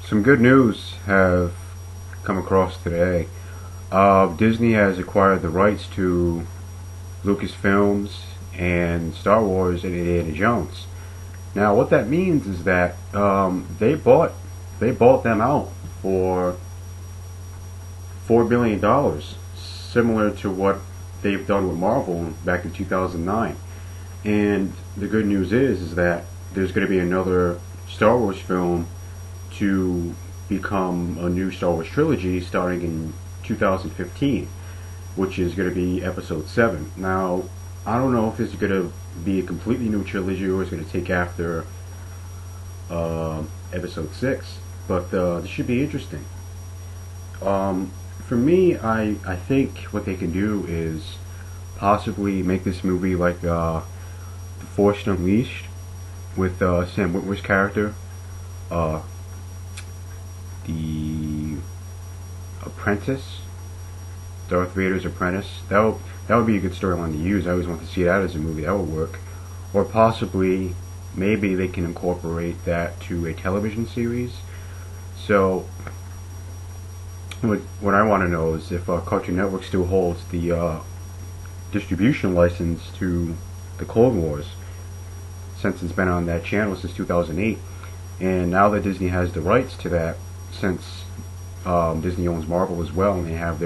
Some good news have come across today. Disney has acquired the rights to LucasFilms and Star Wars and Indiana Jones. Now, what that means is that they bought them out for $4 billion, similar to what they've done with Marvel back in 2009. And the good news is that there's going to be another Star Wars film to become a new Star Wars trilogy starting in 2015, which is going to be Episode 7. Now, I don't know if it's going to be a completely new trilogy or it's going to take after Episode 6, but this should be interesting. For me, I think what they can do is possibly make this movie like The Force Unleashed with Sam Witwer's character, the apprentice, Darth Vader's apprentice. That would be a good storyline to use. I always want to see that as a movie. That would work. Or possibly, maybe they can incorporate that to a television series. So, what I want to know is if Cartoon Network still holds the distribution license to the Clone Wars, since it's been on that channel since 2008. And now that Disney has the rights to that, since Disney owns Marvel as well, and they have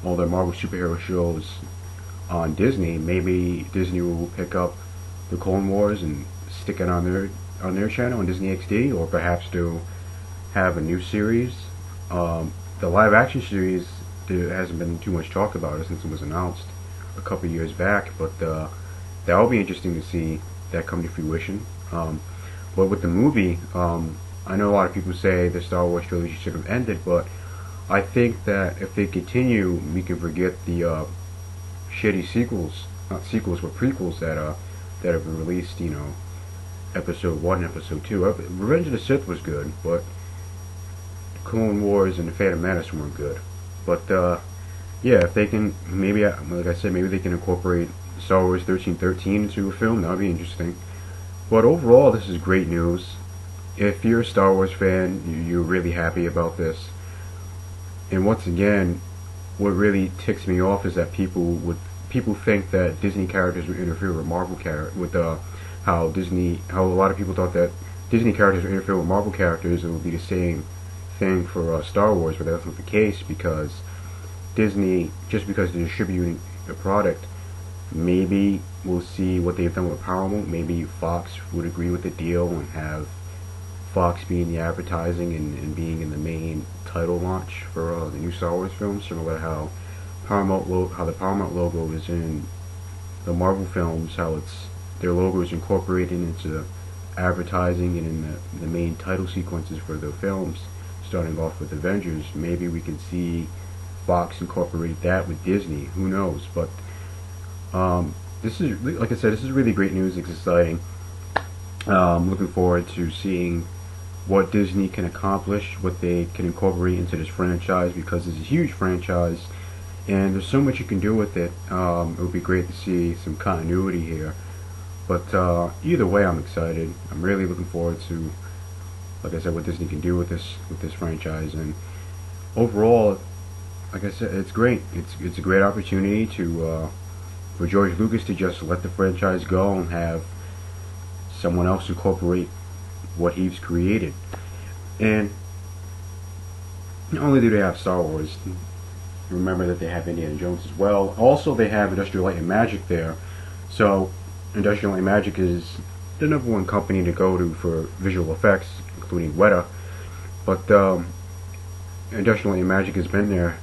all their Marvel superhero shows on Disney, maybe Disney will pick up the Clone Wars and stick it on their channel on Disney XD, or perhaps they'll have a new series. The live action series, there hasn't been too much talk about it since it was announced a couple years back, but that will be interesting to see that come to fruition. But with the movie, I know a lot of people say the Star Wars trilogy should have ended, but I think that if they continue, we can forget the shitty sequels, not sequels, but prequels that have been released. You know, Episode 1, Episode 2. Revenge of the Sith was good, but Clone Wars and the Phantom Menace weren't good. But yeah, if they can, maybe, like I said, maybe they can incorporate Star Wars 1313 into a film. That would be interesting. But overall, this is great news. If you're a Star Wars fan, you're really happy about this. And once again, what really ticks me off is that people think that Disney characters would interfere with Marvel characters, how a lot of people thought that Disney characters would interfere with Marvel characters. It would be the same thing for Star Wars, but that's not the case, because Disney, just because they're distributing the product, maybe we'll see what they've done with Paramount. Maybe Fox would agree with the deal and have Fox be in the advertising and being in the main title launch for the new Star Wars films, similar to how the Paramount logo is in the Marvel films, how their logo is incorporated into advertising and in the main title sequences for the films, starting off with Avengers. Maybe we can see Fox incorporate that with Disney. Who knows? But this is, like I said, this is really great news. It's exciting. Looking forward to seeing what Disney can accomplish, what they can incorporate into this franchise, because it's a huge franchise and there's so much you can do with it. It would be great to see some continuity here. But either way, I'm excited. I'm really looking forward to, like I said, what Disney can do with this franchise. And overall, like I said, it's great. It's a great opportunity for George Lucas to just let the franchise go and have someone else incorporate what he's created. And not only do they have Star Wars, remember that they have Indiana Jones as well. Also, they have Industrial Light and Magic there. So Industrial Light and Magic is the #1 company to go to for visual effects, including Weta. But Industrial Light and Magic has been there,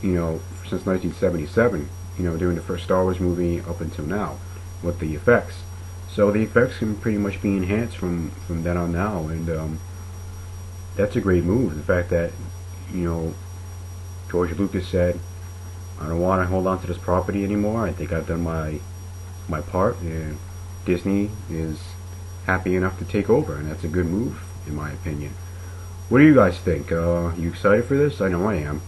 you know, since 1977. You know, doing the first Star Wars movie up until now with the effects. So the effects can pretty much be enhanced from then on now, and that's a great move. The fact that, you know, George Lucas said, I don't want to hold on to this property anymore. I think I've done my part, and Disney is happy enough to take over, and that's a good move in my opinion. What do you guys think? You excited for this? I know I am.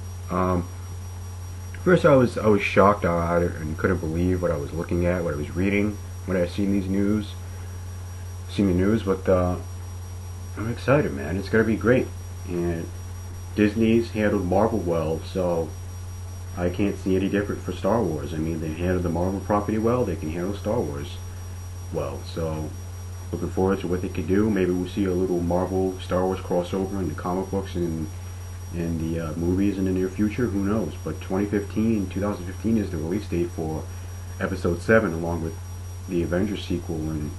First, I was shocked and couldn't believe what I was looking at, what I was reading when I seen the news. But I'm excited, man. It's gonna be great. and Disney's handled Marvel well, so I can't see any different for Star Wars. I mean, they handled the Marvel property well, they can handle Star Wars well. So, looking forward to what they could do. Maybe we'll see a little Marvel Star Wars crossover in the comic books and the movies in the near future. Who knows? But 2015 is the release date for Episode 7, along with the Avengers sequel. And